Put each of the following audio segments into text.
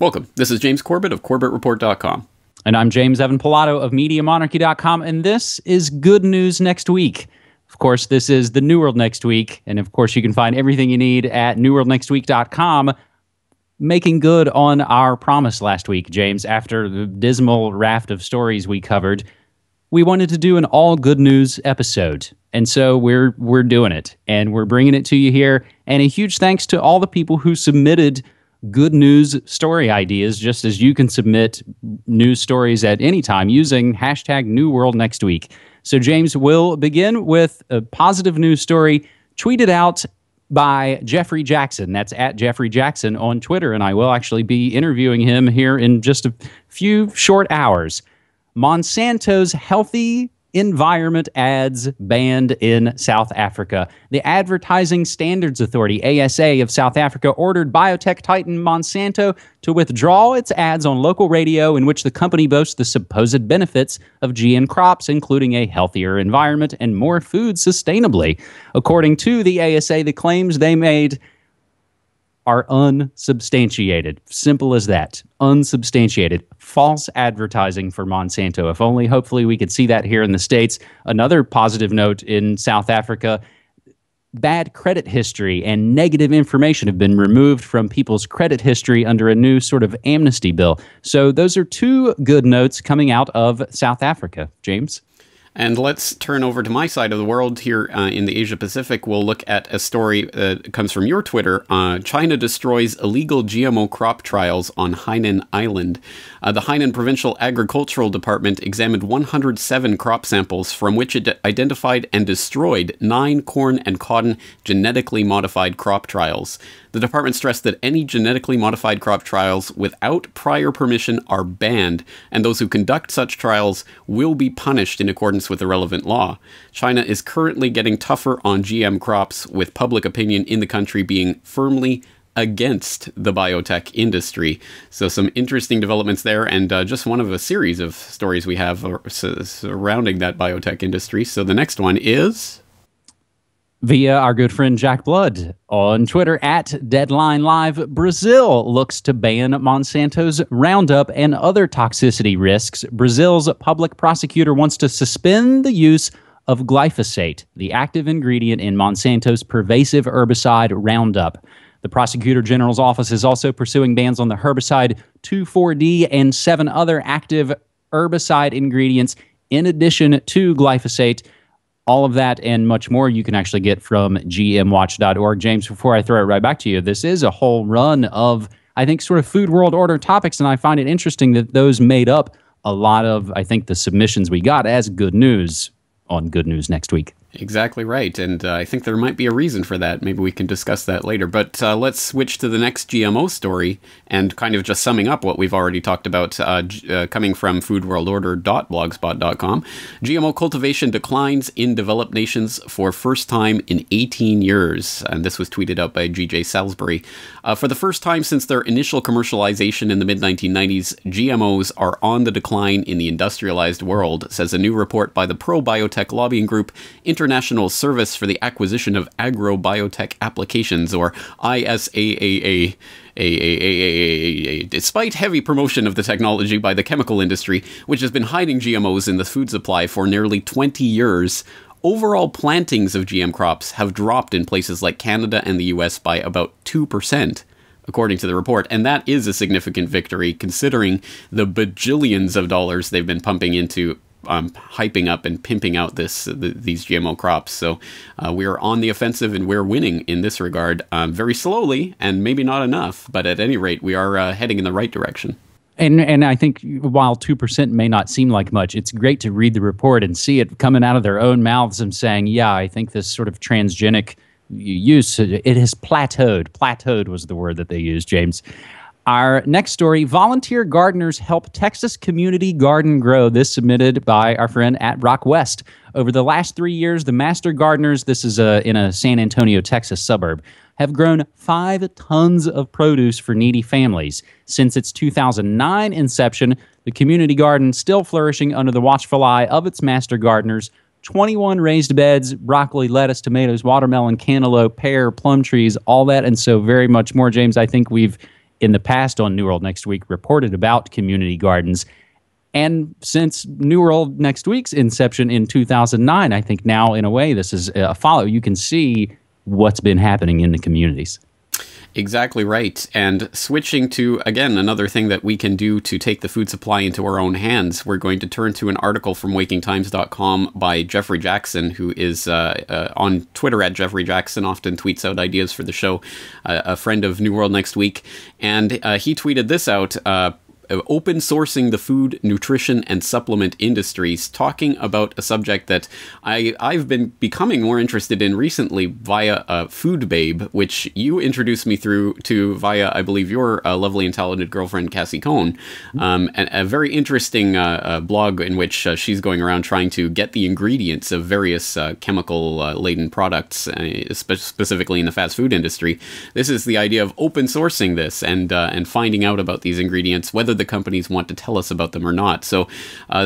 Welcome. This is James Corbett of CorbettReport.com. And I'm James Evan Pilato of MediaMonarchy.com, and this is Good News Next Week. Of course, this is the New World Next Week, and of course, you can find everything you need at NewWorldNextWeek.com, making good on our promise last week, James. After the dismal raft of stories we covered, we wanted to do an all good news episode, and so we're doing it, and we're bringing it to you here. And a huge thanks to all the people who submitted good news story ideas, just as you can submit news stories at any time using hashtag New World Next Week. So, James, we'll begin with a positive news story tweeted out by Jeffrey Jackson. That's at Jeffrey Jackson on Twitter, and I will actually be interviewing him here in just a few short hours. Monsanto's healthy environment ads banned in South Africa. The Advertising Standards Authority, ASA, of South Africa ordered biotech titan Monsanto to withdraw its ads on local radio in which the company boasts the supposed benefits of GM crops, including a healthier environment and more food sustainably. According to the ASA, the claims they made are unsubstantiated. Simple as that. Unsubstantiated. False advertising for Monsanto. If only, hopefully, we could see that here in the States. Another positive note in South Africa, bad credit history and negative information have been removed from people's credit history under a new sort of amnesty bill. So those are two good notes coming out of South Africa. James? And let's turn over to my side of the world here in the Asia Pacific. We'll look at a story that comes from your Twitter. China destroys illegal GMO crop trials on Hainan Island. The Hainan Provincial Agricultural Department examined 107 crop samples from which it identified and destroyed 9 corn and cotton genetically modified crop trials. The department stressed that any genetically modified crop trials without prior permission are banned, and those who conduct such trials will be punished in accordance with the relevant law. China is currently getting tougher on GM crops, with public opinion in the country being firmly against the biotech industry. So some interesting developments there, and just one of a series of stories we have surrounding that biotech industry. So the next one is via our good friend Jack Blood on Twitter at Deadline Live. Brazil looks to ban Monsanto's Roundup and other toxicity risks. Brazil's public prosecutor wants to suspend the use of glyphosate, the active ingredient in Monsanto's pervasive herbicide Roundup. The Prosecutor General's office is also pursuing bans on the herbicide 2,4-D and 7 other active herbicide ingredients in addition to glyphosate. All of that and much more you can actually get from gmwatch.org. James, before I throw it right back to you, this is a whole run of, I think, sort of food world order topics, and I find it interesting that those made up a lot of, I think, the submissions we got as good news on Good News Next Week. Exactly right, and I think there might be a reason for that. Maybe we can discuss that later. But let's switch to the next GMO story, and kind of just summing up what we've already talked about, coming from foodworldorder.blogspot.com. GMO cultivation declines in developed nations for first time in 18 years, and this was tweeted out by G.J. Salisbury. For the first time since their initial commercialization in the mid-1990s, GMOs are on the decline in the industrialized world, says a new report by the pro-biotech lobbying group International Service for the Acquisition of Agrobiotech Applications, or ISAAA. Despite heavy promotion of the technology by the chemical industry, which has been hiding GMOs in the food supply for nearly 20 years, overall plantings of GM crops have dropped in places like Canada and the US by about 2%. According to the report, and that is a significant victory considering the bajillions of dollars they've been pumping into hyping up and pimping out these GMO crops. So we are on the offensive and we're winning in this regard, very slowly and maybe not enough, but at any rate, we are heading in the right direction. And I think while 2% may not seem like much, it's great to read the report and see it coming out of their own mouths and saying, yeah, I think this sort of transgenic use, it has plateaued. Plateaued was the word that they used, James. Our next story, volunteer gardeners help Texas community garden grow. This submitted by our friend at Rock West. Over the last 3 years, the master gardeners, this is in a San Antonio, Texas suburb, have grown 5 tons of produce for needy families. Since its 2009 inception, the community garden still flourishing under the watchful eye of its master gardeners. 21 raised beds, broccoli, lettuce, tomatoes, watermelon, cantaloupe, pear, plum trees, all that, and so very much more. James, I think we've in the past on New World Next Week reported about community gardens. And since New World Next Week's inception in 2009, I think now, in a way, this is a follow. You can see what's been happening in the communities. Exactly right. And switching to, again, another thing that we can do to take the food supply into our own hands, we're going to turn to an article from WakingTimes.com by Jeffrey Jackson, who is on Twitter at Jeffrey Jackson, often tweets out ideas for the show, a friend of New World Next Week. And he tweeted this out, open sourcing the food, nutrition, and supplement industries, talking about a subject that I've been becoming more interested in recently via Food Babe, which you introduced me to via, I believe, your lovely and talented girlfriend, Cassie Cohn, and a very interesting blog in which she's going around trying to get the ingredients of various chemical-laden products, specifically in the fast food industry. This is the idea of open sourcing this and finding out about these ingredients, whether the companies want to tell us about them or not. So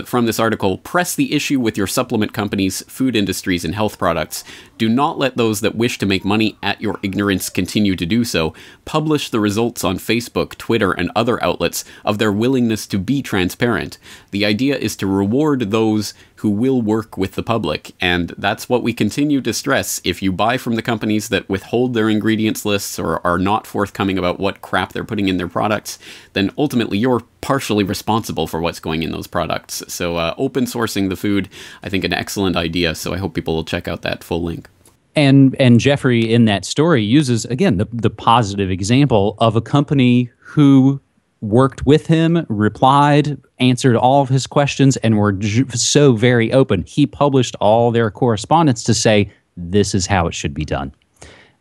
from this article, press the issue with your supplement companies, food industries, and health products. Do not let those that wish to make money at your ignorance continue to do so. Publish the results on Facebook, Twitter, and other outlets of their willingness to be transparent. The idea is to reward those who will work with the public, and that's what we continue to stress. If you buy from the companies that withhold their ingredients lists or are not forthcoming about what crap they're putting in their products, then ultimately you're partially responsible for what's going in those products. So open sourcing the food, I think, an excellent idea, so I hope people will check out that full link. And Jeffrey, in that story, uses, again, the positive example of a company who worked with him, replied, answered all of his questions, and were so very open. He published all their correspondence to say, this is how it should be done.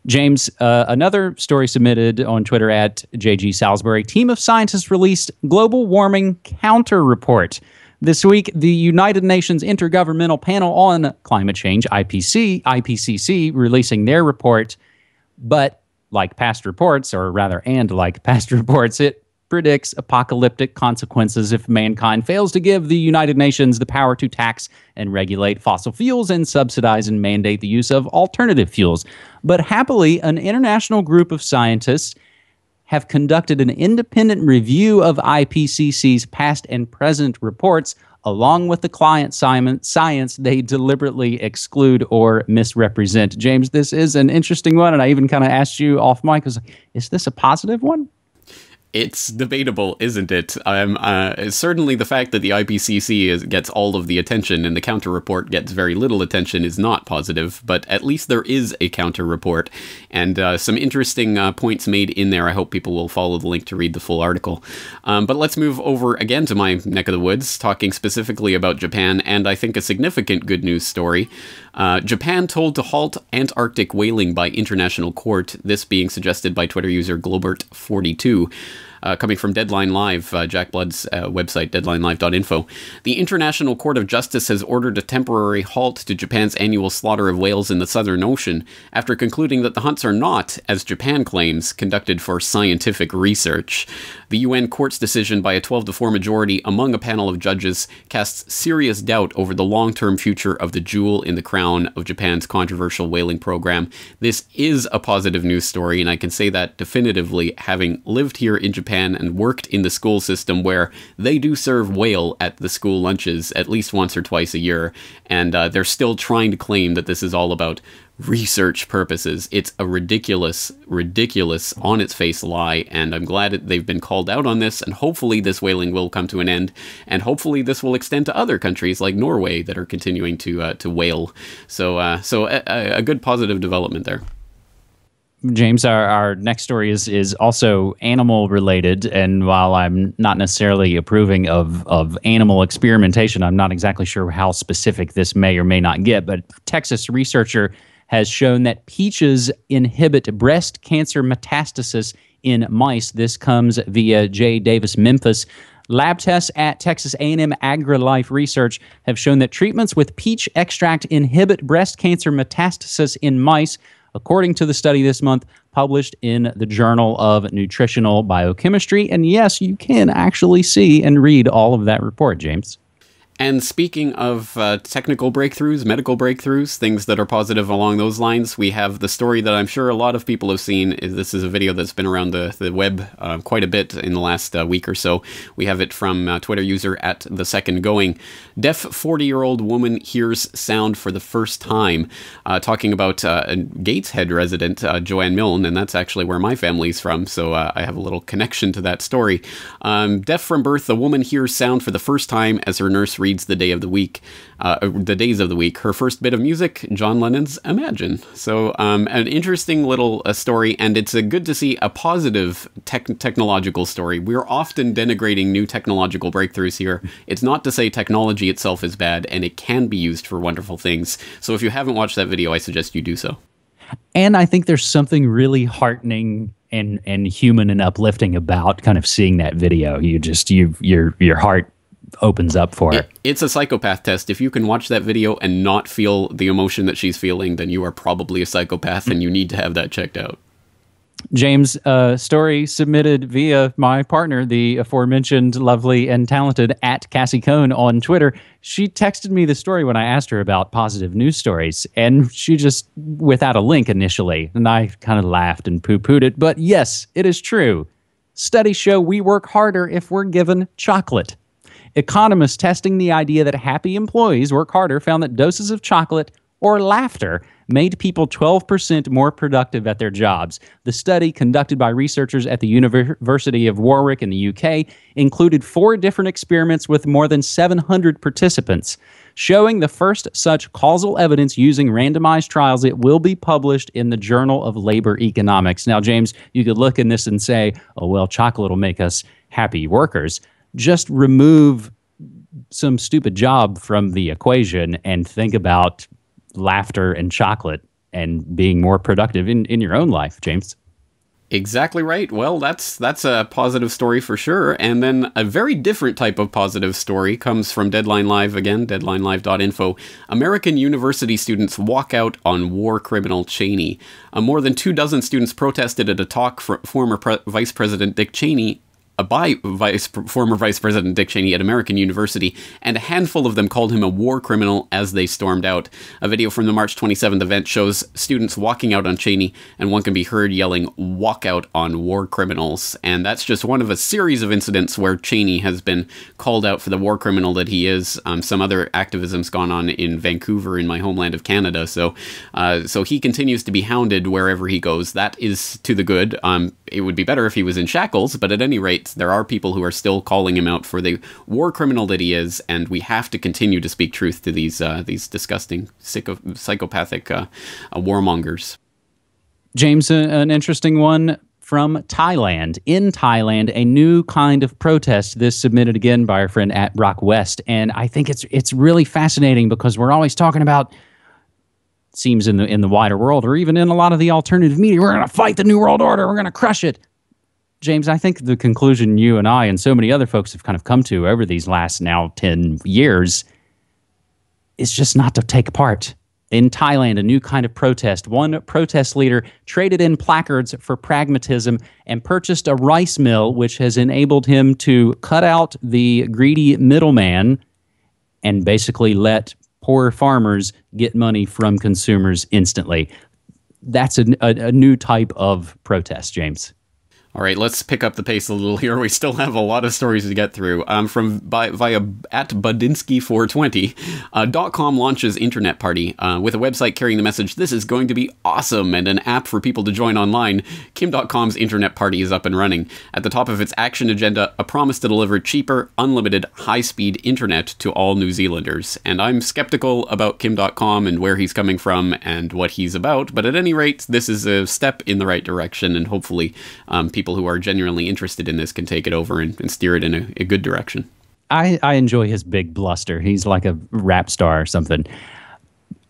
James, another story submitted on Twitter at JG Salisbury. Team of scientists released global warming counter report. This week, the United Nations Intergovernmental Panel on Climate Change, IPCC, releasing their report. But like past reports, it predicts apocalyptic consequences if mankind fails to give the United Nations the power to tax and regulate fossil fuels and subsidize and mandate the use of alternative fuels. But happily, an international group of scientists have conducted an independent review of IPCC's past and present reports. Along with the client science, they deliberately exclude or misrepresent. James, this is an interesting one, and I even kind of asked you off mic, is this a positive one? It's debatable, isn't it? Certainly the fact that the IPCC gets all of the attention and the counter-report gets very little attention is not positive, but at least there is a counter-report, and some interesting points made in there. I hope people will follow the link to read the full article. But let's move over again to my neck of the woods, talking specifically about Japan, and I think a significant good news story. Japan told to halt Antarctic whaling by international court, this being suggested by Twitter user Globert42. Coming from Deadline Live, Jack Blood's website, deadlinelive.info. The International Court of Justice has ordered a temporary halt to Japan's annual slaughter of whales in the Southern Ocean, after concluding that the hunts are not, as Japan claims, conducted for scientific research. The UN court's decision by a 12-4 majority among a panel of judges casts serious doubt over the long-term future of the jewel in the crown of Japan's controversial whaling program. This is a positive news story, and I can say that definitively, having lived here in Japan and worked in the school system where they do serve whale at the school lunches at least once or twice a year, and they're still trying to claim that this is all about research purposes. It's a ridiculous on its face lie, and I'm glad that they've been called out on this, and hopefully this whaling will come to an end, and hopefully this will extend to other countries like Norway that are continuing to whale. So a good positive development there. James, our next story is also animal related, and while I'm not necessarily approving of animal experimentation, I'm not exactly sure how specific this may or may not get, but Texas researcher has shown that peaches inhibit breast cancer metastasis in mice. This comes via J. Davis Memphis. Lab tests at Texas A&M AgriLife Research have shown that treatments with peach extract inhibit breast cancer metastasis in mice, according to the study this month published in the Journal of Nutritional Biochemistry. And yes, you can actually see and read all of that report, James. And speaking of technical breakthroughs, medical breakthroughs, things that are positive along those lines, we have the story that I'm sure a lot of people have seen. This is a video that's been around the web quite a bit in the last week or so. We have it from Twitter user at The Second Going. Deaf 40-year-old woman hears sound for the first time. Talking about a Gateshead resident, Joanne Milne, and that's actually where my family's from, so I have a little connection to that story. Deaf from birth, the woman hears sound for the first time as her nurse reads the days of the week. Her first bit of music, John Lennon's Imagine. So an interesting little story, and it's good to see a positive technological story. We're often denigrating new technological breakthroughs here. It's not to say technology itself is bad, and it can be used for wonderful things. So if you haven't watched that video, I suggest you do so. And I think there's something really heartening and human and uplifting about kind of seeing that video. Your heart opens up for it. It's a psychopath test. If you can watch that video and not feel the emotion that she's feeling, then you are probably a psychopath and you need to have that checked out. James, story submitted via my partner, the aforementioned lovely and talented at Cassie Cohn on Twitter. She texted me the story when I asked her about positive news stories, and she just, without a link initially, and I kind of laughed and poo-pooed it. But yes, it is true. Studies show we work harder if we're given chocolate. Economists testing the idea that happy employees work harder found that doses of chocolate or laughter made people 12% more productive at their jobs. The study, conducted by researchers at the University of Warwick in the UK, included 4 different experiments with more than 700 participants, showing the first such causal evidence using randomized trials. It will be published in the Journal of Labor Economics. Now, James, you could look in this and say, oh, well, chocolate will make us happy workers. Just remove some stupid job from the equation and think about laughter and chocolate and being more productive in your own life, James. Exactly right. Well, that's a positive story for sure. And then a very different type of positive story comes from Deadline Live again, deadlinelive.info. American university students walk out on war criminal Cheney. More than 24 students protested at a talk for former Vice President Dick Cheney by former Vice President Dick Cheney at American University, and a handful of them called him a war criminal as they stormed out. A video from the March 27th event shows students walking out on Cheney, and one can be heard yelling, "Walk out on war criminals." And that's just one of a series of incidents where Cheney has been called out for the war criminal that he is. Some other activism's gone on in Vancouver, in my homeland of Canada, so he continues to be hounded wherever he goes. That is to the good. It would be better if he was in shackles, but at any rate, there are people who are still calling him out for the war criminal that he is, and we have to continue to speak truth to these disgusting, psychopathic warmongers. James, an interesting one from Thailand. In Thailand, a new kind of protest, this submitted again by our friend at Brock West, and I think it's really fascinating because we're always talking about, seems in the wider world, or even in a lot of the alternative media, we're going to fight the New World Order, we're going to crush it. James, I think the conclusion you and I and so many other folks have kind of come to over these last now 10 years is just not to take part. In Thailand, a new kind of protest. One protest leader traded in placards for pragmatism and purchased a rice mill, which has enabled him to cut out the greedy middleman and basically let poor farmers get money from consumers instantly. That's a new type of protest, James. All right, let's pick up the pace a little here. We still have a lot of stories to get through. Via at Budinsky420, Dotcom launches Internet Party with a website carrying the message, "This is going to be awesome," and an app for people to join online. Kim.com's Internet Party is up and running. At the top of its action agenda, a promise to deliver cheaper, unlimited, high-speed internet to all New Zealanders. And I'm skeptical about Kim.com and where he's coming from and what he's about, but at any rate, this is a step in the right direction, and hopefully people who are genuinely interested in this can take it over and steer it in a good direction. I enjoy his big bluster. He's like a rap star or something.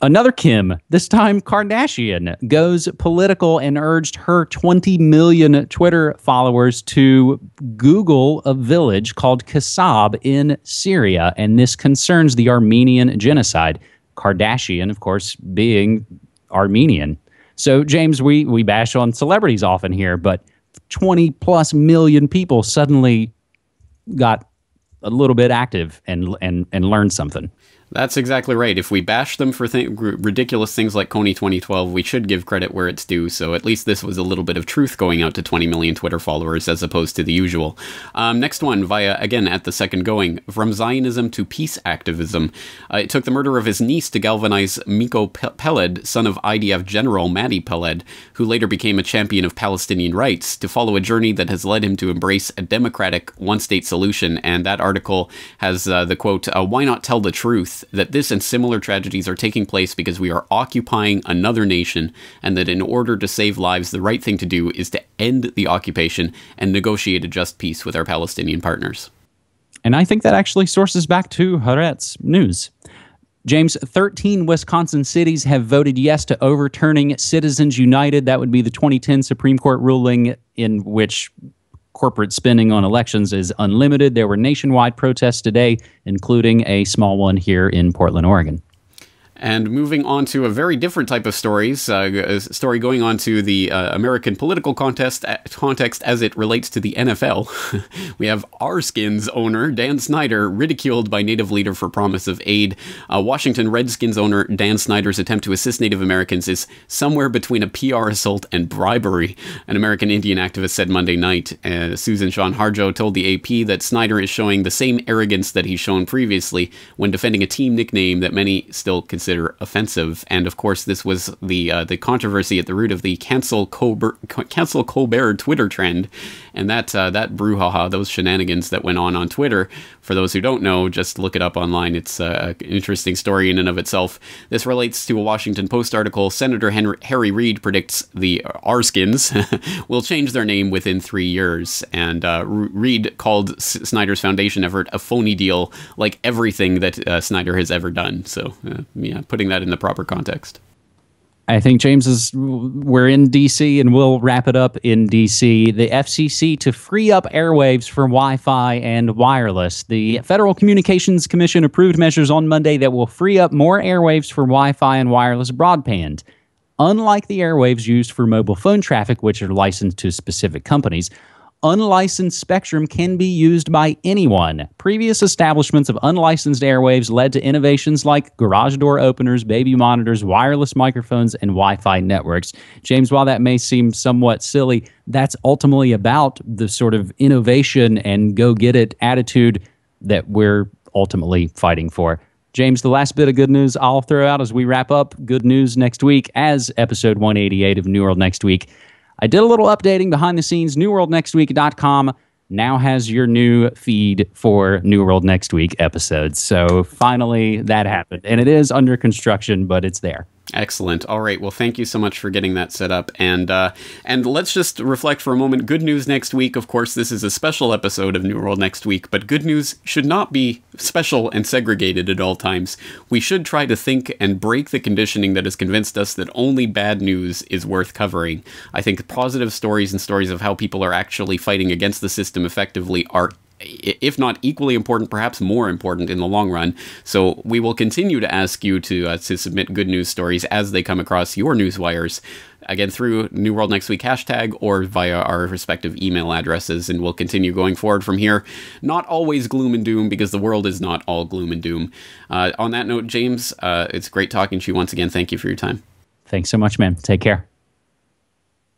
Another Kim, this time Kardashian, goes political and urged her 20 million Twitter followers to Google a village called Kasab in Syria, and this concerns the Armenian genocide. Kardashian, of course, being Armenian. So, James, we bash on celebrities often here, but 20 plus million people suddenly got a little bit active and learn something. That's exactly right. If we bash them for ridiculous things like Coney 2012, we should give credit where it's due. So at least this was a little bit of truth going out to 20 million Twitter followers as opposed to the usual. Next one, via, again, at the second going, from Zionism to peace activism. It took the murder of his niece to galvanize Miko Peled, son of IDF General Madi Peled, who later became a champion of Palestinian rights, to follow a journey that has led him to embrace a democratic one-state solution. And that article has the quote, "Why not tell the truth? That this and similar tragedies are taking place because we are occupying another nation, and that in order to save lives, the right thing to do is to end the occupation and negotiate a just peace with our Palestinian partners." And I think that actually sources back to Haaretz News. James, 13 Wisconsin cities have voted yes to overturning Citizens United. That would be the 2010 Supreme Court ruling in which corporate spending on elections is unlimited. There were nationwide protests today, including a small one here in Portland, Oregon. And moving on to a very different type of stories, a story going on to the American political context as it relates to the NFL. We have Skins owner Dan Snyder ridiculed by Native leader for promise of aid. Washington Redskins owner Dan Snyder's attempt to assist Native Americans is somewhere between a PR assault and bribery, an American Indian activist said Monday night. Susan Sean Harjo told the AP that Snyder is showing the same arrogance that he's shown previously when defending a team nickname that many still consider offensive. And of course, this was the controversy at the root of the cancel Colbert Twitter trend, and that brouhaha, those shenanigans that went on Twitter. For those who don't know, just look it up online. It's an interesting story in and of itself. This relates to a Washington Post article. Senator Harry Reid predicts the Skins will change their name within 3 years. And Reid called Snyder's foundation effort a phony deal, like everything that Snyder has ever done. So, yeah, putting that in the proper context. I think, we're in D.C. and we'll wrap it up in D.C. The FCC to free up airwaves for Wi-Fi and wireless. The Federal Communications Commission approved measures on Monday that will free up more airwaves for Wi-Fi and wireless broadband. Unlike the airwaves used for mobile phone traffic, which are licensed to specific companies, unlicensed spectrum can be used by anyone. Previous establishments of unlicensed airwaves led to innovations like garage door openers, baby monitors, wireless microphones, and Wi-Fi networks. James, while that may seem somewhat silly, that's ultimately about the sort of innovation and go-get-it attitude that we're ultimately fighting for. James, the last bit of good news I'll throw out as we wrap up Good News Next Week as episode 188 of New World Next Week. I did a little updating behind the scenes. NewWorldNextWeek.com now has your new feed for New World Next Week episodes. So finally that happened. And it is under construction, but it's there. Excellent. All right. Well, thank you so much for getting that set up. And let's just reflect for a moment. Good news next week. Of course, this is a special episode of New World Next Week, but good news should not be special and segregated at all times. We should try to think and break the conditioning that has convinced us that only bad news is worth covering. I think positive stories and stories of how people are actually fighting against the system effectively are, if not equally important, perhaps more important in the long run. So we will continue to ask you to submit good news stories as they come across your news wires, again, through New World Next Week hashtag or via our respective email addresses, and we'll continue going forward from here. Not always gloom and doom, because the world is not all gloom and doom. On that note, James, it's great talking to you once again. Thank you for your time. Thanks so much, man. Take care.